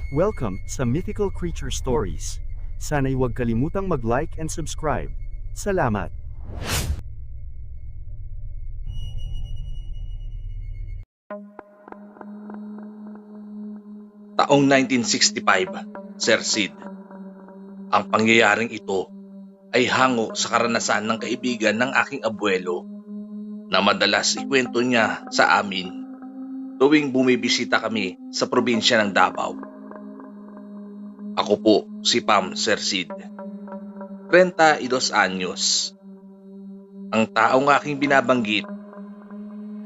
Welcome sa Mythical Creature Stories. Sana'y huwag kalimutang mag-like and subscribe. Salamat! Taong 1965, Sir Sid. Ang pangyayaring ito ay hango sa karanasan ng kaibigan ng aking abuelo na madalas ikwento niya sa amin tuwing bumibisita kami sa probinsya ng Davao. Ako po si Pam, Sir Sid. 32 anyos. Ang taong aking binabanggit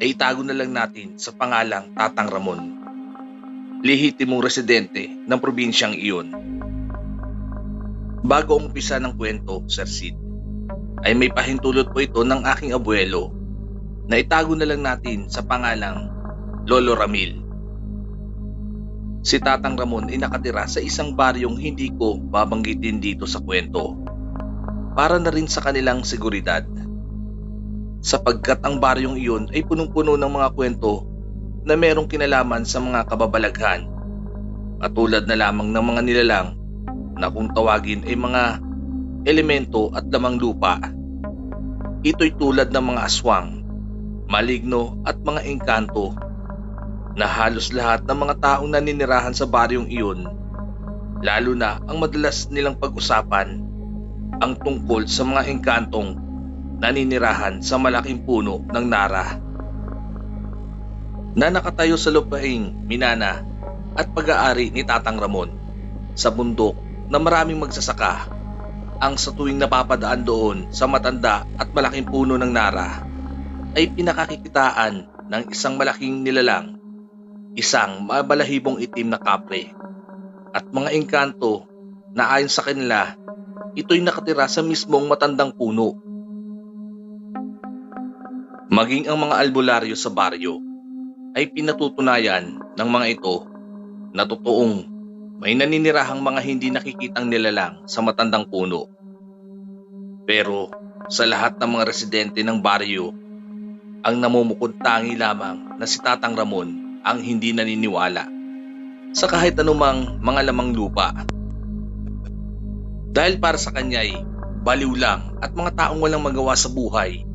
ay itago na lang natin sa pangalang Tatang Ramon. Lehitimong residente ng probinsyang iyon. Bago umpisa ng kwento, Sir Sid, ay may pahintulot po ito ng aking abuelo na itago na lang natin sa pangalang Lolo Ramil. Si Tatang Ramon ay nakatira sa isang baryong hindi ko babanggitin dito sa kwento para na rin sa kanilang seguridad, sapagkat ang baryong iyon ay punong-puno ng mga kwento na merong kinalaman sa mga kababalaghan, katulad na lamang ng mga nilalang na kung tawagin ay mga elemento at lamang lupa. Ito'y tulad ng mga aswang, maligno at mga engkanto na halos lahat ng mga taong naninirahan sa baryong iyon, lalo na ang madalas nilang pag-usapan ang tungkol sa mga engkantong naninirahan sa malaking puno ng Nara na nakatayo sa lupaing minana at pag-aari ni Tatang Ramon sa bundok na maraming magsasaka ang sa tuwing napapadaan doon sa matanda at malaking puno ng Nara ay pinakakikitaan ng isang malaking nilalang, isang mabalahibong itim na kapre at mga engkanto na ayon sa kanila ito'y nakatira sa mismong matandang puno. Maging ang mga albularyo sa baryo ay pinatutunayan ng mga ito na totoong may naninirahang mga hindi nakikitang nilalang sa matandang puno. Pero sa lahat ng mga residente ng baryo, ang namumukod tangi lamang na si Tatang Ramon ang hindi naniniwala sa kahit anumang mga lamang lupa. Dahil para sa kanya ay baliw lang at mga taong walang magawa sa buhay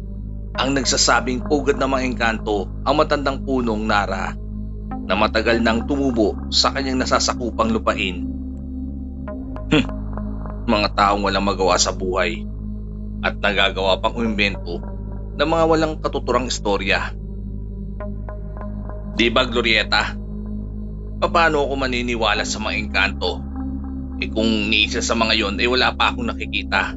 ang nagsasabing pugad ng mga engkanto ang matandang punong Nara na matagal nang tumubo sa kanyang nasasakupang lupain. Mga taong walang magawa sa buhay at nagagawa pang umimbento ng mga walang katuturang istorya. Di ba, Glorieta? Paano ako maniniwala sa mga engkanto? Kung ni isa sa mga yon ay wala pa akong nakikita.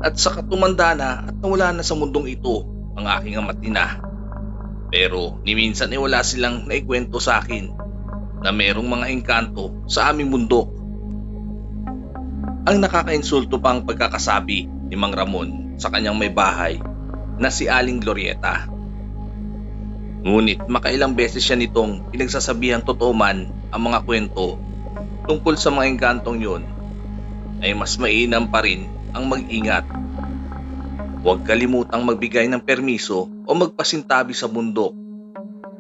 At sa katumanda na at nawala na sa mundong ito ang aking ama't ina. Pero ni minsan ay wala silang naikwento sa akin na merong mga engkanto sa aming bundok. Ang nakakainsulto pa ang pagkakasabi ni Mang Ramon sa kanyang may bahay na si Aling Glorieta. Ngunit makailang beses siya nitong pinagsasabihan totoo man ang mga kwento tungkol sa mga engkantong yon, ay mas mainam pa rin ang mag-ingat. Huwag kalimutang magbigay ng permiso o magpasintabi sa bundok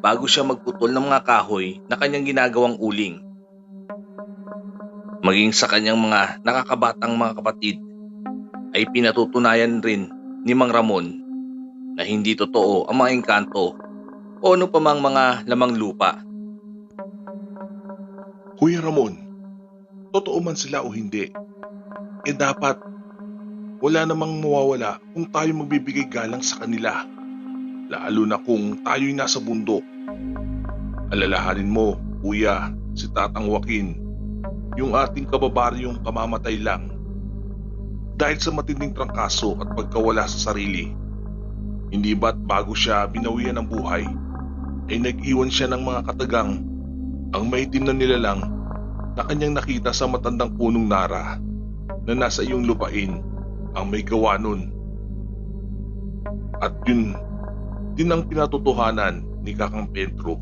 bago siya magputol ng mga kahoy na kanyang ginagawang uling. Maging sa kanyang mga nakakabatang mga kapatid ay pinatutunayan rin ni Mang Ramon na hindi totoo ang mga engkanto o ano pa mang mga lamang lupa. Kuya Ramon, totoo man sila o hindi, dapat wala namang mawawala kung tayo magbibigay galang sa kanila, lalo na kung tayo'y nasa bundok. Alalahanin mo, kuya, si Tatang Joaquin, yung ating kababaryong kamamatay lang dahil sa matinding trangkaso at pagkawala sa sarili. Hindi ba't bago siya binawian ng buhay ay nag-iwan siya ng mga katagang ang maitim na nilalang na kanyang nakita sa matandang punong Nara na nasa iyong lupain ang may gawa nun. At yun din ang pinatotohanan ni Kakang Pedro,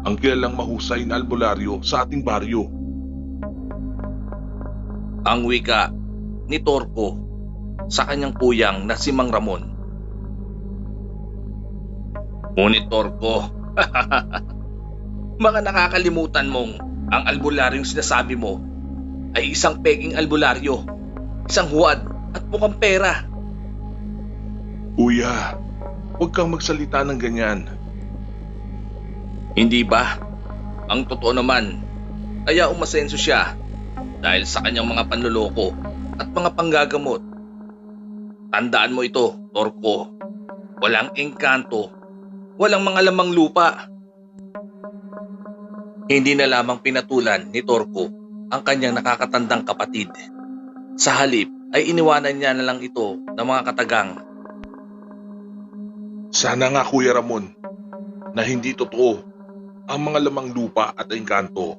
ang kilalang mahusay na albularyo sa ating baryo. Ang wika ni Torco sa kanyang kuyang na si Mang Ramon. Ngunit Torco, baka nakakalimutan mong Ang albularyong sinasabi mo ay isang peking albularyo, isang huwad at mukhang pera. Kuya, huwag kang magsalita ng ganyan. Hindi ba? Ang totoo naman, kaya umasenso siya dahil sa kanyang mga panloloko at mga panggagamot. Tandaan mo ito, Torko. Walang engkanto, walang mga lamang lupa. Hindi na lamang pinatulan ni Torko ang kanyang nakakatandang kapatid. Sa halip ay iniwanan niya na lang ito ng mga katagang. Sana nga Kuya Ramon na hindi totoo ang mga lamang lupa at engkanto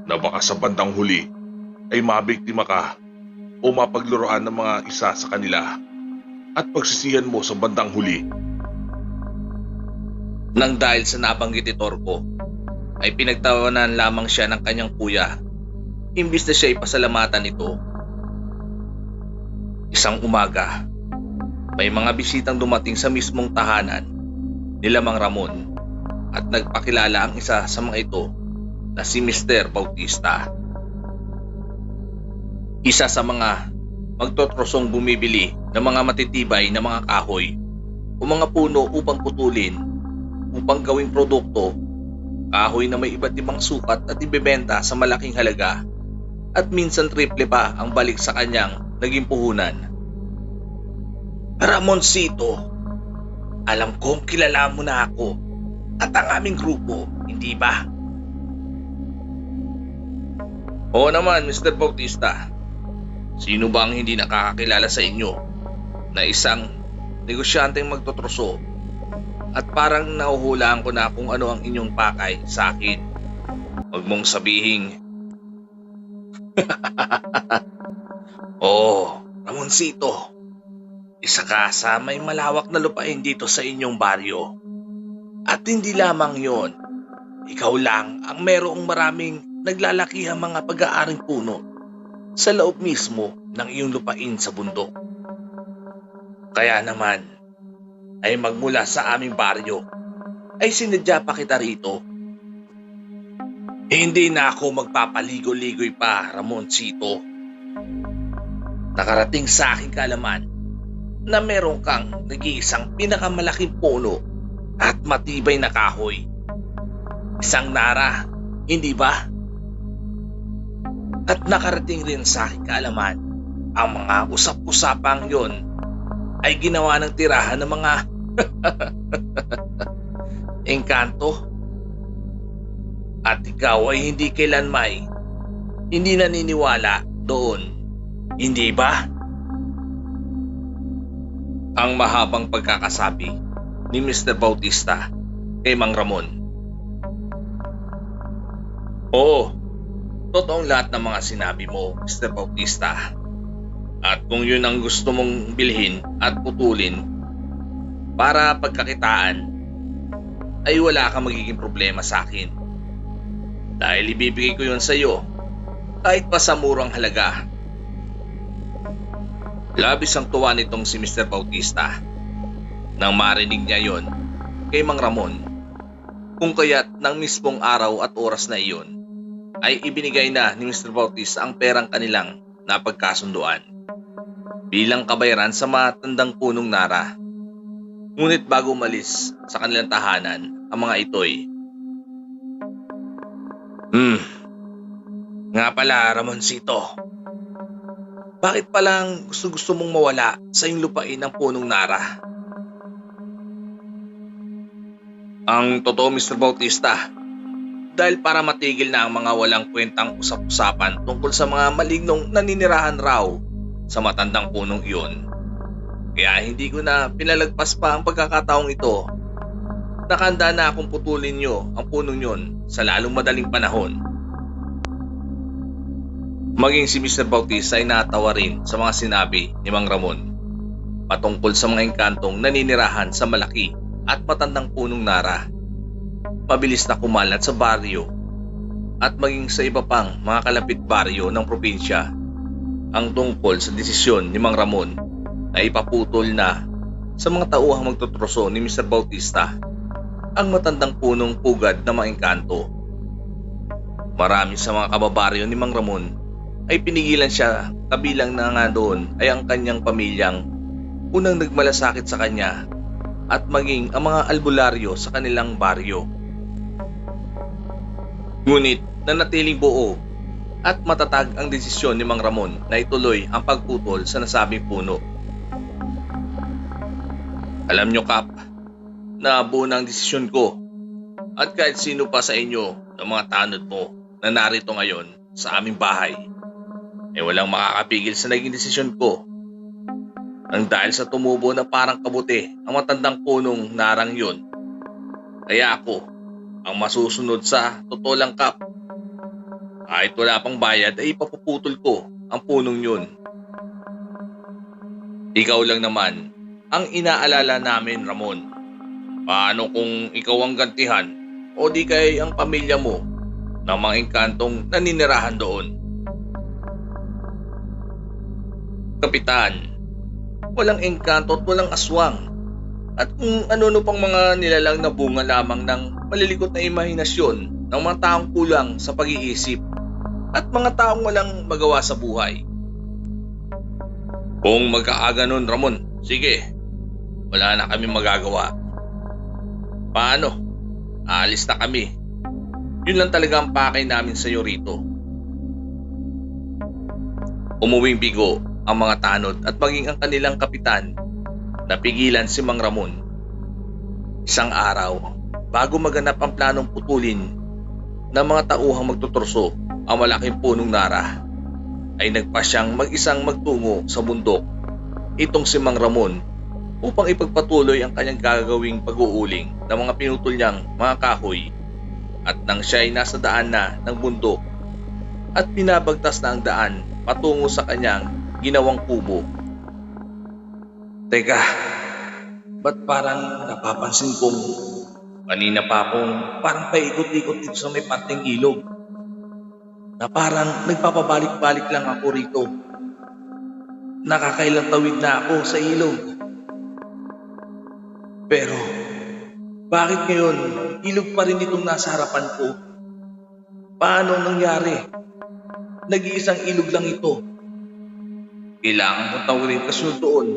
na baka sa bandang huli ay mabiktima ka o mapaglaruan ng mga isa sa kanila at pagsisihan mo sa bandang huli. Nang dahil sa nabanggit ni Torko, ay pinagtawanan lamang siya ng kanyang kuya, imbis na siya ay pasalamatan nito. Isang umaga, may mga bisitang dumating sa mismong tahanan ni Mang Ramon at nagpakilala ang isa sa mga ito na si Mr. Bautista. Isa sa mga magtotrosong bumibili ng mga matitibay na mga kahoy o mga puno upang putulin upang gawing produkto, kahoy na may iba't ibang sukat at ibebenta sa malaking halaga at minsan triple pa ang balik sa kanyang naging puhunan. Ramoncito, alam kong kilala mo na ako at ang aming grupo, hindi ba? Oo naman, Mr. Bautista. Sino ba ang hindi nakakakilala sa inyo na isang negosyanteng magtotroso at parang nahuhulaan ko na kung ano ang inyong pakay sa akin. Huwag mong sabihing oh, Ramoncito, isa ka sa may malawak na lupain dito sa inyong baryo. At hindi lamang yon, ikaw lang ang merong maraming naglalakihang mga pag-aaring puno sa loob mismo ng iyong lupain sa bundok. Kaya naman ay magmula sa aming baryo ay sinadya pa kita rito. Hindi na ako magpapaligoy-ligoy pa, Ramoncito. Nakarating sa aking kaalaman na meron kang nag-iisang pinakamalaking puno at matibay na kahoy. Isang nara, hindi ba? At nakarating rin sa aking kaalaman ang mga usap-usapang yon ay ginawa ng tirahan ng mga engkanto. At ikaw ay hindi kailanmay hindi naniniwala doon, hindi ba? Ang mahabang pagkakasabi ni Mr. Bautista kay Mang Ramon. Oo, totoong lahat ng mga sinabi mo, Mr. Bautista. At kung yun ang gusto mong bilhin at putulin para pagkakitaan, ay wala kang magiging problema sa akin. Dahil ibibigay ko yun sa iyo kahit pa sa murang halaga. Labis ang tuwa nitong si Mr. Bautista nang marinig niya yon kay Mang Ramon. Kung kaya't ng mismong araw at oras na iyon ay ibinigay na ni Mr. Bautista ang perang kanilang napagkasunduan bilang kabayaran sa matandang punong nara. Ngunit bago umalis sa kanilang tahanan ang mga ito'y, nga pala Ramoncito, bakit palang gusto mong mawala sa iyong lupain ng punong nara? Ang totoo, Mr. Bautista, dahil para matigil na ang mga walang kwentang usap-usapan tungkol sa mga malignong naninirahan raw sa matandang punong iyon. Kaya hindi ko na pinalagpas pa ang pagkakataong ito. Nakahanda na akong putulin nyo ang punong yun sa lalong madaling panahon. Maging si Mr. Bautista ay natawa rin sa mga sinabi ni Mang Ramon patungkol sa mga engkantong naninirahan sa malaki at matandang punong nara. Mabilis na kumalat sa baryo at maging sa iba pang mga kalapit baryo ng probinsya ang tungkol sa desisyon ni Mang Ramon na ipaputol na sa mga tauhang magtutroso ni Mr. Bautista ang matandang punong pugad na mga engkanto. Marami sa mga kababaryo ni Mang Ramon ay pinigilan siya, kabilang na nga doon ay ang kanyang pamilyang unang nagmalasakit sa kanya at maging ang mga albularyo sa kanilang baryo. Ngunit nanatiling buo at matatag ang desisyon ni Mang Ramon na ituloy ang pagputol sa nasabing puno. Alam nyo, Kap, na buo na ang desisyon ko at kahit sino pa sa inyo ng mga tanod mo na narito ngayon sa aming bahay ay walang makakapigil sa naging desisyon ko. Nang dahil sa tumubo na parang kabuti ang matandang punong narang yun, kaya ako ang masusunod sa totoo lang, Kap. Kahit wala pang bayad ay ipapuputol ko ang punong yun. Ikaw lang naman ang inaalala namin, Ramon. Paano kung ikaw ang gantihan o di kay ang pamilya mo ng mga engkantong naninirahan doon? Kapitan, walang engkanto at walang aswang. At kung ano-ano pang mga nilalang na bunga lamang ng malilikot na imahinasyon ng mga taong kulang sa pag-iisip at mga taong walang magawa sa buhay. Kung magkaaganon, Ramon, sige, wala na kami magagawa. Paano? Aalis na kami. Yun lang talaga ang pakay namin sa iyo rito. Umuwing bigo ang mga tanod at maging ang kanilang kapitan. Napigilan si Mang Ramon. Isang araw, bago maganap ang planong putulin ng mga tauhang magtuturso ang malaking punong nara, ay nagpa siyang mag-isang magtungo sa bundok, itong si Mang Ramon, upang ipagpatuloy ang kanyang gagawing pag-uuling ng mga pinutol niyang mga kahoy. At nang siya ay nasa daan na ng bundok at pinabagtas na ang daan patungo sa kanyang ginawang kubo. Teka, ba't parang napapansin kong kanina pa akong parang paikot-ikot dito sa may parteng ilog? Na parang nagpapabalik-balik lang ako rito. Nakakailang tawid na ako sa ilog. Pero bakit ngayon ilog pa rin itong nasa harapan ko? Paano nangyari? Nag-iisang ilog lang ito. Kailangan ko tawirin kasunod doon.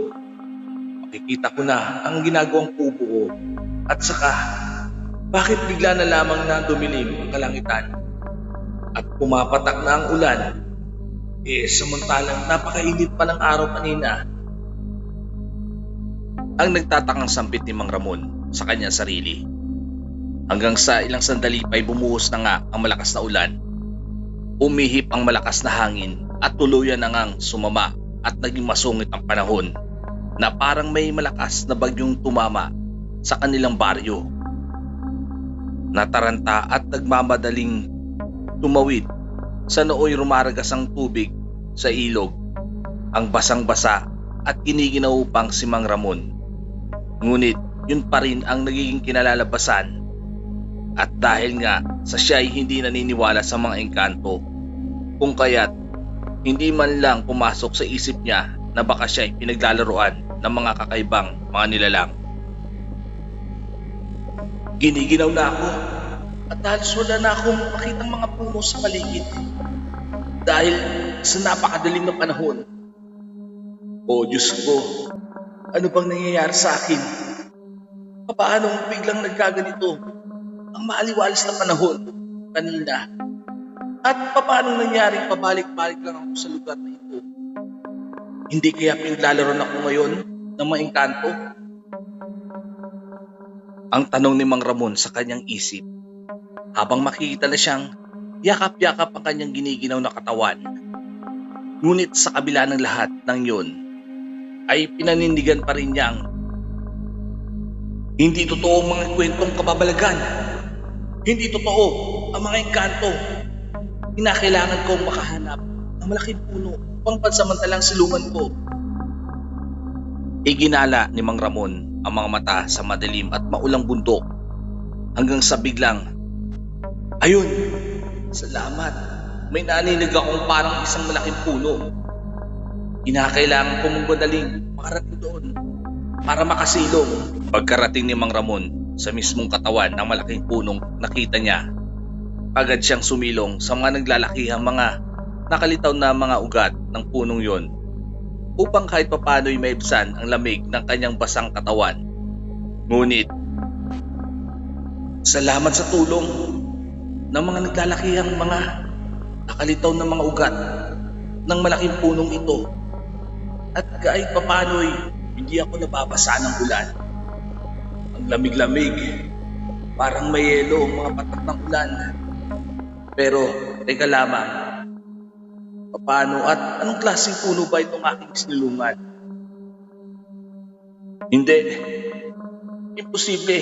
Makikita ko na ang ginagawang kubo ko. At saka, bakit bigla na lamang na dumilim ang kalangitan? At pumapatak na ang ulan? Samantalang napakainit pa ng araw kanina. Ang nagtatakang sampit ni Mang Ramon sa kanyang sarili. Hanggang sa ilang sandali pa'y bumuhos na nga ang malakas na ulan. Umihip ang malakas na hangin at tuluyan na ngang sumama at naging masungit ang panahon na parang may malakas na bagyong tumama sa kanilang baryo. Nataranta at nagmamadaling tumawid sa nooy rumaragas ang tubig sa ilog, ang basang-basa at giniginaw pang si Mang Ramon. Ngunit yun pa rin ang nagiging kinalalabasan. At dahil nga sa siya ay hindi naniniwala sa mga engkanto, kung kaya't hindi man lang pumasok sa isip niya na baka siya ay pinaglalaroan ng mga kakaibang mga nilalang. Giniginaw na ako at halos wala na akong makitang mga puno sa paligid dahil sa napakadaling na panahon. O Diyos ko, ano bang nangyayari sa akin? Paano biglang nagkaganito ang maaliwalas na panahon kanina? At paano nangyaring pabalik-balik lang ako sa lugar na ito? Hindi kaya pinaglalaroan ako ngayon ng mga engkanto? Ang tanong ni Mang Ramon sa kanyang isip habang makikita na siyang yakap-yakap ang kanyang giniginaw na katawan. Ngunit sa kabila ng lahat ng yun ay pinanindigan pa rin niyang hindi totoo ang mga kwentong kababalagan. Hindi totoo ang mga engkanto. Kinakailangan kong makahanap ng malaking puno upang pansamantalang silungan ko. Iginala ni Mang Ramon ang mga mata sa madilim at maulang bundok hanggang sa biglang, ayun, salamat, may naninig akong parang isang malaking puno. Kinakailangan kong madaling makarating doon para makasilong. Pagkarating ni Mang Ramon sa mismong katawan ng malaking punong nakita niya, Agad siyang sumilong sa mga naglalakihang mga nakalitaw na mga ugat ng punong yon upang kahit papano'y maibsan ang lamig ng kanyang basang katawan. Ngunit, salamat sa tulong ng mga naglalakihang mga nakalitaw na mga ugat ng malaking punong ito at kahit papano'y hindi ako nababasa ng ulan. Ang lamig-lamig, parang may yelo ang mga patak ng ulan. Pero, teka lamang, paano at anong klaseng puno ba itong aking sinulungan? Hindi, imposible.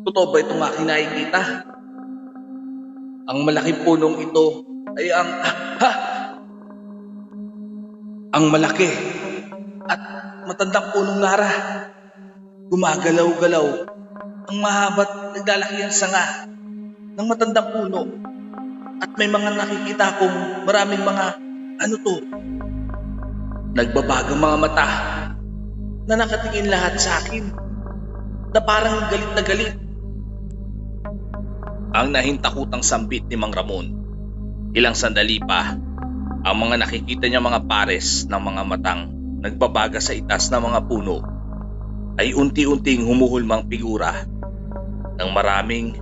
Totoo ba itong aking nakikita? Ang malaking punong ito ay ang malaki at matandang punong nara. Gumagalaw-galaw ang mahaba't naglalakihang sanga ng matandang puno at may mga nakikita kong maraming mga nagbabagang mga mata na nakatingin lahat sa akin na parang galit na galit. Ang nahintakutang sambit ni Mang Ramon. Ilang sandali pa, ang mga nakikita niya mga pares ng mga matang nagbabaga sa itas ng mga puno ay unti-unting humuhulmang figura ng maraming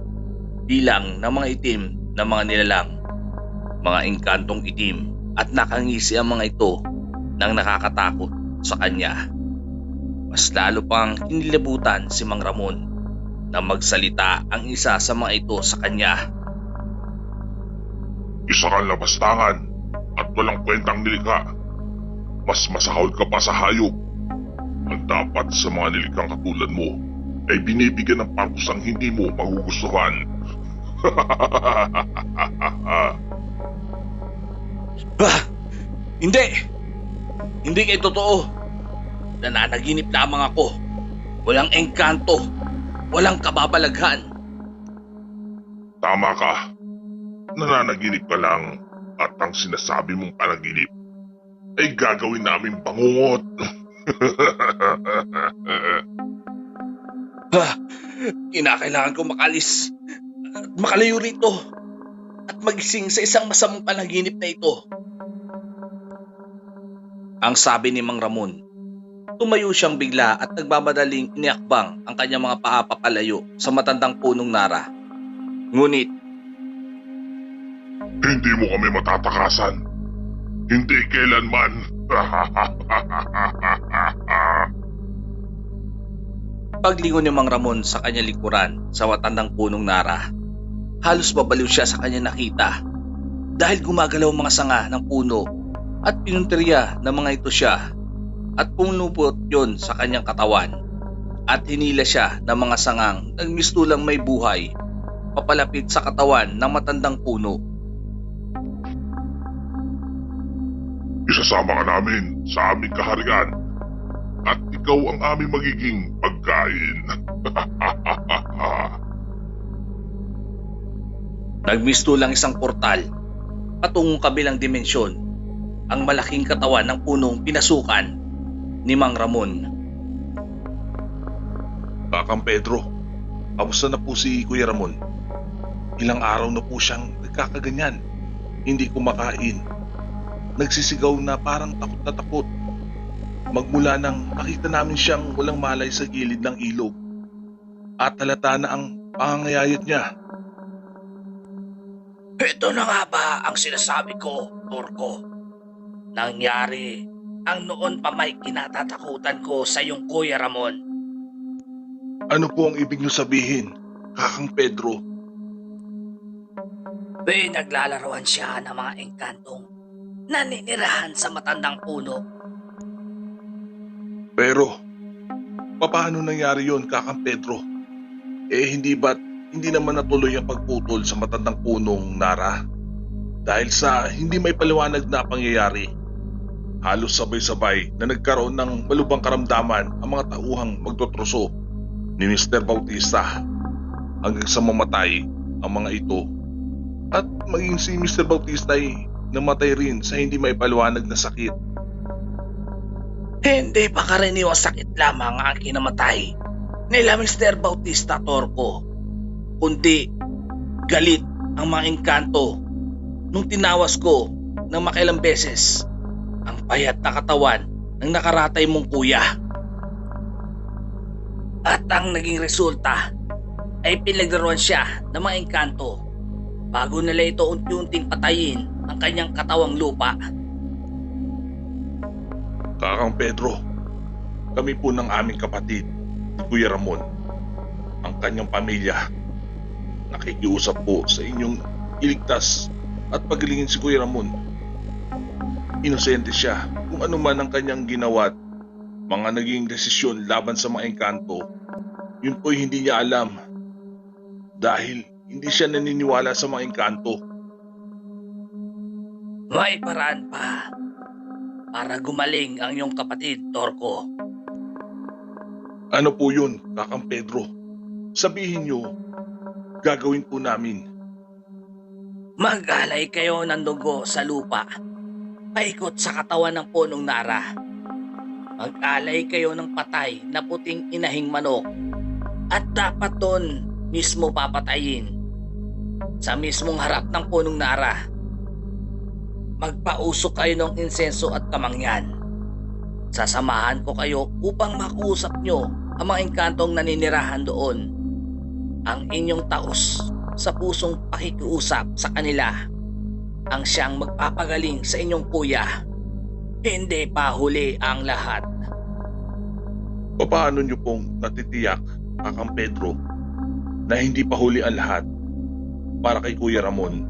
bilang ng mga itim na mga nilalang, mga engkantong itim at nakangisi ang mga ito nang nakakatakot sa kanya. Mas lalo pang kinilabutan si Mang Ramon na magsalita ang isa sa mga ito sa kanya. Isa kang labastangan at walang kwentang nilikha. Mas masahol ka pa sa hayop. Ang dapat sa mga nilikhang katulad mo ay binibigyan ng parusang hindi mo magugustuhan. Hindi! Hindi kayo totoo. Nananaginip lamang ako. Walang engkanto. Walang kababalaghan. Tama ka. Nananaginip ka lang at ang sinasabi mong panaginip ay gagawin namin bangungot. Kinakailangan ko makalis at makalayo rito at magising sa isang masamang panaginip na ito. Ang sabi ni Mang Ramon. Tumayo siyang bigla at nagbabadaling iniakbang ang kanyang mga paa papalayo sa matandang punong nara. Ngunit, hindi mo kami matatakasan. Hindi kailanman. paglingon ni Mang Ramon sa kanyang likuran sa matandang punong nara, halos babaliw siya sa kanyang nakita dahil gumagalaw ang mga sanga ng puno at pinunteriya ng mga ito siya at pumulupot yon sa kanyang katawan at hinila siya ng mga sangang nagmistulang may buhay papalapit sa katawan ng matandang puno. Isasama ka namin sa aming kaharian at ikaw ang aming magiging pagkain. Nagmistulang isang portal patungong kabilang dimensyon ang malaking katawan ng punong pinasukan ni Mang Ramon. Kakang Pedro, kamusta na po si Kuya Ramon? Ilang araw na po siyang nagkakaganyan. Hindi kumakain. Nagsisigaw na parang takot na takot. Magmula nang nakita namin siyang walang malay sa gilid ng ilog. At halata na ang pangangayayat niya. Ito na nga ba ang sinasabi ko, Turko? Nangyari ang noon pa may kinatatakutan ko sa iyong Kuya Ramon. Ano po ang ibig niyo sabihin, Kakang Pedro? Naglalarawan siya ng mga engkantong naninirahan sa matandang puno. Pero, paano nangyari yon, Kakang Pedro? Hindi naman natuloy ang pagputol sa matandang punong nara? Dahil sa hindi may paliwanag na pangyayari, halos sabay-sabay na nagkaroon ng malubhang karamdaman ang mga tauhang magtutruso ni Mr. Bautista hanggang sa mamatay ang mga ito. At maging si Mr. Bautista ay namatay rin sa hindi may paliwanag na sakit. Hindi pa karaniwang sakit lamang ang kinamatay nila Mr. Bautista, Torco, kundi galit ang mga engkanto nung tinawas ko ng makilang beses ang payat na katawan ng nakaratay mong kuya. At ang naging resulta ay pinaglaruan siya ng mga engkanto bago nila ito unti-unting patayin ang kanyang katawang lupa. Kakang Pedro, kami po ng aming kapatid, si Kuya Ramon, ang kanyang pamilya, nakikiusap po sa inyong iligtas at pagalingin si Kuya Ramon. Inosente siya kung ano man ang kanyang ginawa at mga naging desisyon laban sa mga engkanto. Yun po'y hindi niya alam dahil hindi siya naniniwala sa mga engkanto. May paraan pa para gumaling ang iyong kapatid, Torko. Ano po yun, Kakang Pedro? Sabihin niyo, gagawin po namin. Mag-alay kayo ng dugo sa lupa, paikot sa katawan ng punong nara. Mag-alay kayo ng patay na puting inahing manok at dapat doon mismo papatayin sa mismong harap ng punong nara. Magpausok kayo ng insenso at kamangyan. Sasamahan ko kayo upang makuusap nyo ang mga engkantong naninirahan doon. Ang inyong taos sa pusong pakikiusap sa kanila ang siyang magpapagaling sa inyong kuya. Hindi pa huli ang lahat. Paano niyo pong natitiyak, Kakang Pedro, na hindi pa huli ang lahat para kay Kuya Ramon?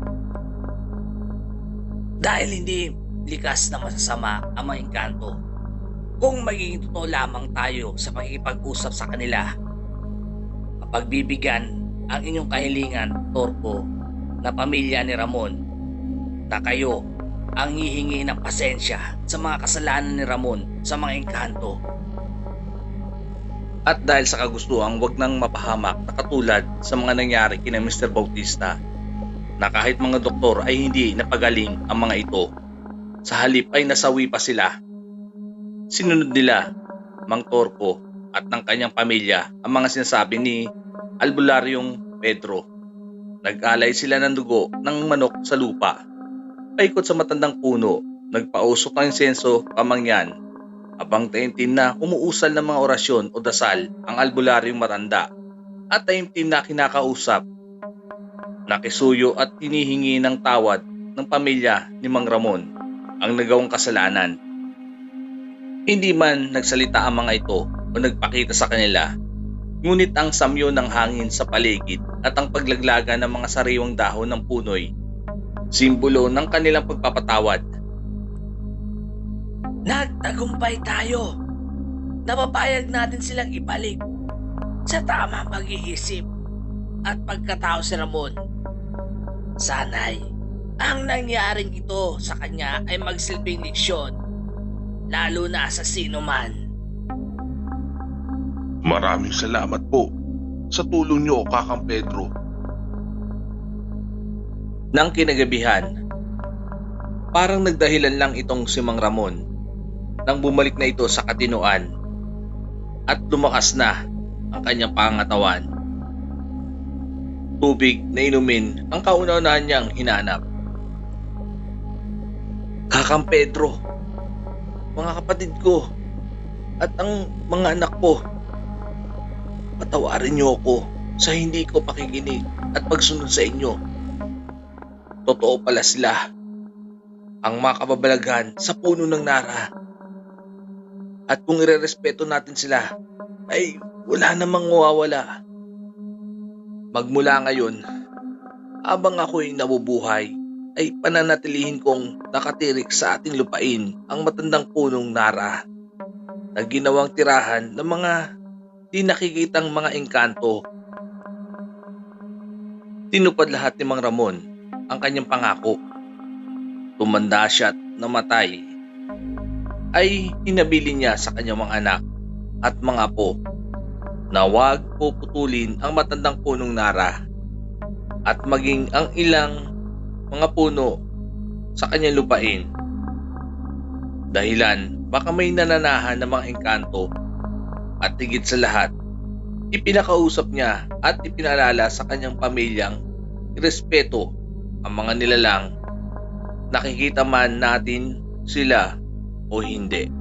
Dahil hindi likas na masasama ang mga engkanto. Kung magiging totoo lamang tayo sa pakikipag-usap sa kanila, mapagbibigyan ang inyong kahilingan, Torko, na pamilya ni Ramon, na kayo ang hihingi ng pasensya sa mga kasalanan ni Ramon sa mga engkanto. At dahil sa kagustuhang wag nang mapahamak na katulad sa mga nangyari kina Mr. Bautista, na kahit mga doktor ay hindi napagaling ang mga ito, sa halip ay nasawi pa sila. Sinunod nila, Mang Torko at ng kanyang pamilya ang mga sinasabi ni Albularyong Pedro. Nag-alay sila ng dugo ng manok sa lupa, paikot sa matandang puno, nagpausok ng insenso kamangyan, habang taimtim na umuusal ng mga orasyon o dasal ang albularyong matanda at taimtim na kinakausap, nakisuyo at hinihingi ng tawad ng pamilya ni Mang Ramon ang nagawang kasalanan. Hindi man nagsalita ang mga ito o nagpakita sa kanila, ngunit ang samyo ng hangin sa paligid at ang paglaglaga ng mga sariwang dahon ng punoy, simbolo ng kanilang pagpapatawad. Nagtagumpay tayo. Napapayag natin silang ibalik sa tamang pag-iisip at pagkatao si Ramon. Sana'y ang nangyaring ito sa kanya ay magsilbing leksyon, lalo na sa sino man. Maraming salamat po sa tulong niyo, Kakang Pedro. Nang kinagabihan, parang nagdahilan lang itong si Mang Ramon nang bumalik na ito sa katinuan at lumakas na ang kanyang pangatawan. Tubig na inumin ang kauna-unahan niyang hinanap. Kakang Pedro, mga kapatid ko at ang mga anak ko, patawarin niyo ako sa hindi ko pakikinig at pagsunod sa inyo. Totoo pala sila, ang mga kababalaghan sa puno ng nara. At kung irerespeto natin sila, ay wala namang mawawala. Magmula ngayon, habang ako'y nabubuhay, ay pananatilihin kong nakatirik sa ating lupain ang matandang punong nara na ginawang tirahan ng mga di nakikitang mga engkanto. Tinupad lahat ni Mang Ramon ang kanyang pangako. Tumanda siya at namatay, ay hinabili niya sa kanyang mga anak at mga apo na huwag puputulin ang matandang punong nara at maging ang ilang mga puno sa kanyang lupain. Dahilan baka may nananahan ng mga engkanto, at higit sa lahat, ipinakausap niya at ipinaalala sa kanyang pamilyang irespeto ang mga nilalang, nakikita man natin sila o hindi.